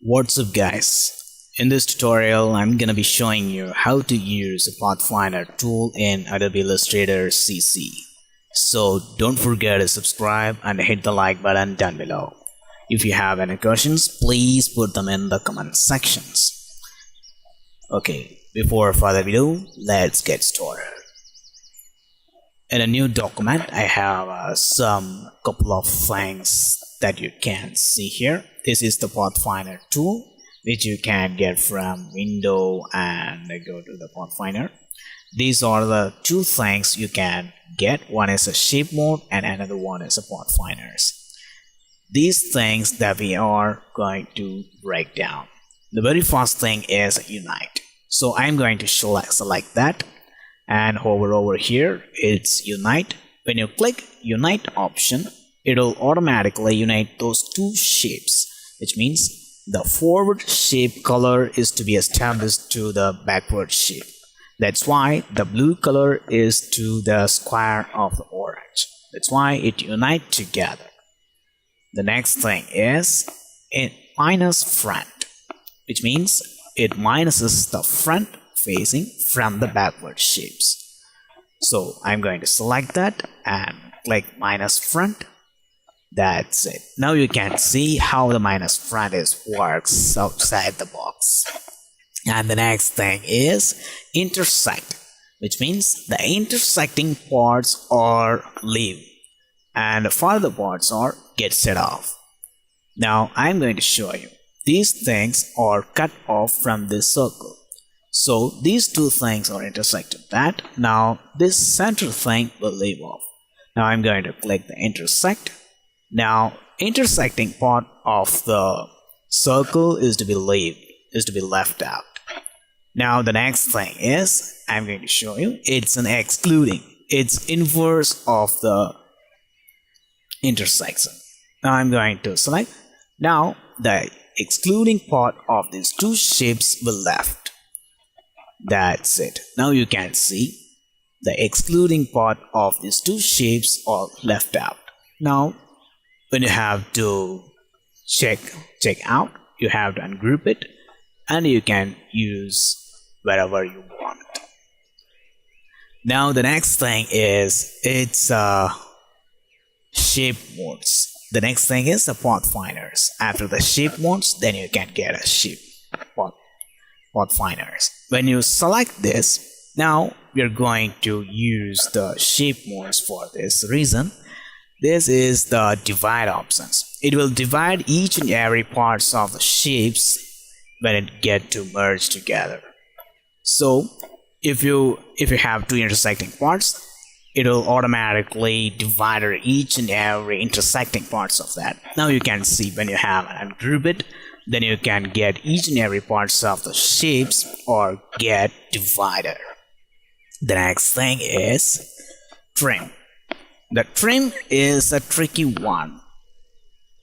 What's up guys? In this tutorial I'm gonna be showing you how to use a Pathfinder tool in Adobe Illustrator CC. So don't forget to subscribe and hit the like button down below. If you have any questions, please put them in the comment sections. Okay, before further ado, let's get started. In a new document I have some couple of things that you can see here. This is the Pathfinder tool which you can get from window and go to the Pathfinder. These are the two things you can get. One is a shape mode and another one is a Pathfinders. These things that we are going to break down. The very first thing is unite. So I'm going to select that and hover over here. It's unite. When you click unite option, it will automatically unite those two shapes, which means the forward shape color is to be established to the backward shape. That's why the blue color is to the square of the orange. That's why it unite together. The next thing is minus front, which means it minuses the front facing from the backward shapes. So I'm going to select that and click minus front. That's it. Now you can see how the minus front works outside the box. And the next thing is intersect, which means the intersecting parts are leave and the further parts are get set off. Now I'm going to show you. These things are cut off from this circle. So these two things are intersected. That now this center thing will leave off. Now I'm going to click the intersect. Now intersecting part of the circle is to be left out. Now the next thing is I'm going to show you. It's an excluding. It's inverse of the intersection. Now I'm going to select. Now the excluding part of these two shapes will left. That's it. Now you can see the excluding part of these two shapes are left out. Now when you have to check out, you have to ungroup it and you can use wherever you want. Now the next thing is it's shape modes. The next thing is the Pathfinders. After the shape modes, then you can get a shape Pathfinders. When you select this, now we're going to use the shape modes for this reason. This is the divide options. It will divide each and every parts of the shapes when it get to merge together. So if you have two intersecting parts, it will automatically divide each and every intersecting parts of that. Now you can see when you have ungroup it, then you can get each and every parts of the shapes or get divided. The next thing is trim. The trim is a tricky one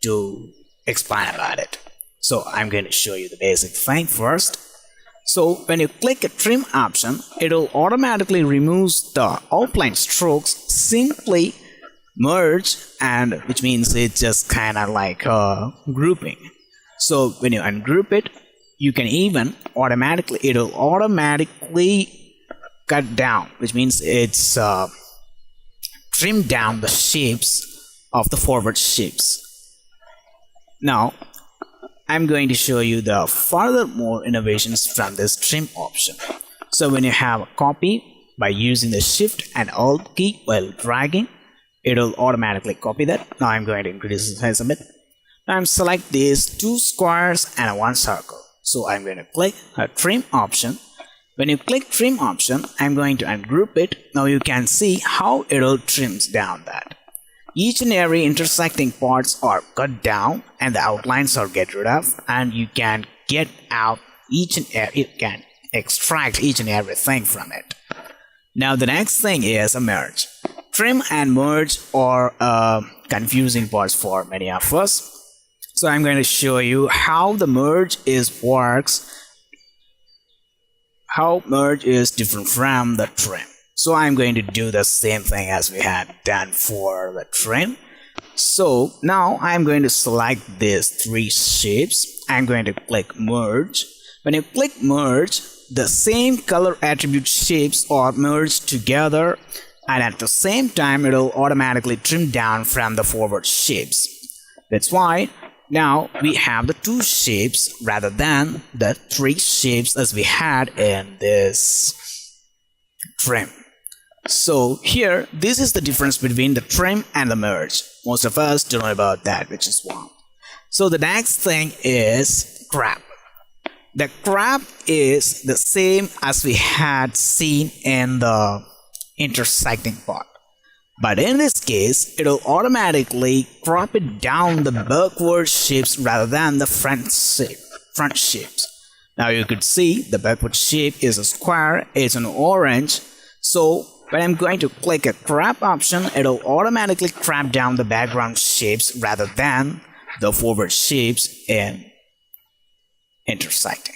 to explain about it. So I'm going to show you the basic thing first. So when you click a trim option, it will automatically remove the outline strokes, simply merge, and which means it's just kind of like grouping. So when you ungroup it, you can even it will automatically cut down, which means it's trim down the shapes of the forward shapes. Now I'm going to show you the further more innovations from this trim option. So when you have a copy, by using the shift and alt key while dragging, it will automatically copy that. Now I'm going to increase the size a bit. Now I'm select these two squares and one circle. So I'm going to click a trim option. When you click trim option, I'm going to ungroup it. Now you can see how it will trims down that. Each and every intersecting parts are cut down and the outlines are get rid of, and you can get out you can extract each and everything from it. Now the next thing is a merge. Trim and merge are confusing parts for many of us. So I'm going to show you how the merge works. How merge is different from the trim. So I'm going to do the same thing as we had done for the trim. So now I'm going to select these three shapes. I'm going to click merge. When you click merge, the same color attribute shapes are merged together, and at the same time it will automatically trim down from the forward shapes. That's why now we have the two shapes rather than the three shapes as we had in this trim. So here, this is the difference between the trim and the merge. Most of us don't know about that, which is wrong. So the next thing is crop. The crop is the same as we had seen in the intersecting part. But in this case, it will automatically crop it down the backward shapes rather than the front shapes. Now you could see the backward shape is a square, it's an orange. So when I'm going to click a crop option, it will automatically crop down the background shapes rather than the forward shapes in intersecting.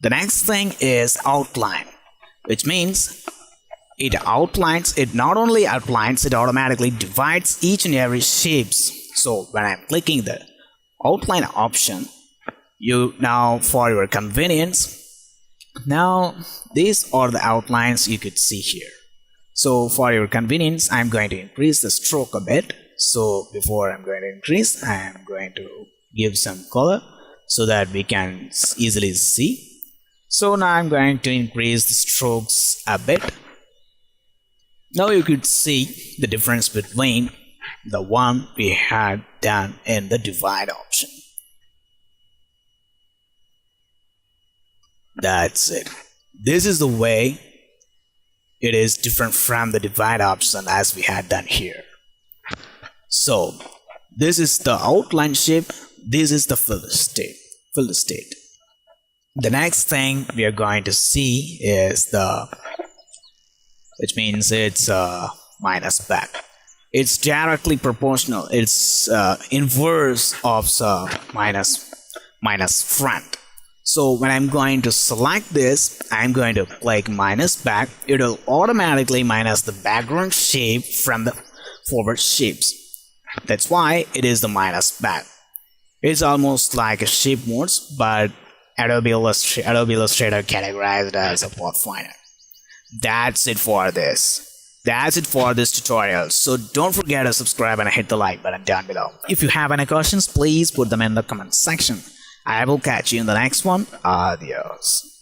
The next thing is outline, which means it not only outlines, it automatically divides each and every shapes. So when I'm clicking the outline option, now for your convenience, now these are the outlines you could see here. So for your convenience, I'm going to increase the stroke a bit. So before I'm going to increase, I'm going to give some color so that we can easily see. So now I'm going to increase the strokes a bit. Now you could see the difference between the one we had done in the divide option. That's it. This is the way it is different from the divide option as we had done here. So this is the outline shape, this is the fill state. The next thing we are going to see is which means it's minus back. It's directly proportional. It's inverse of minus front. So when I'm going to select this, I'm going to click minus back. It will automatically minus the background shape from the forward shapes. That's why it is the minus back. It's almost like a shape modes, but Adobe Illustrator categorized as a Pathfinder. That's it for this. That's it for this tutorial. So don't forget to subscribe and hit the like button down below. If you have any questions, please put them in the comment section. I will catch you in the next one. Adios.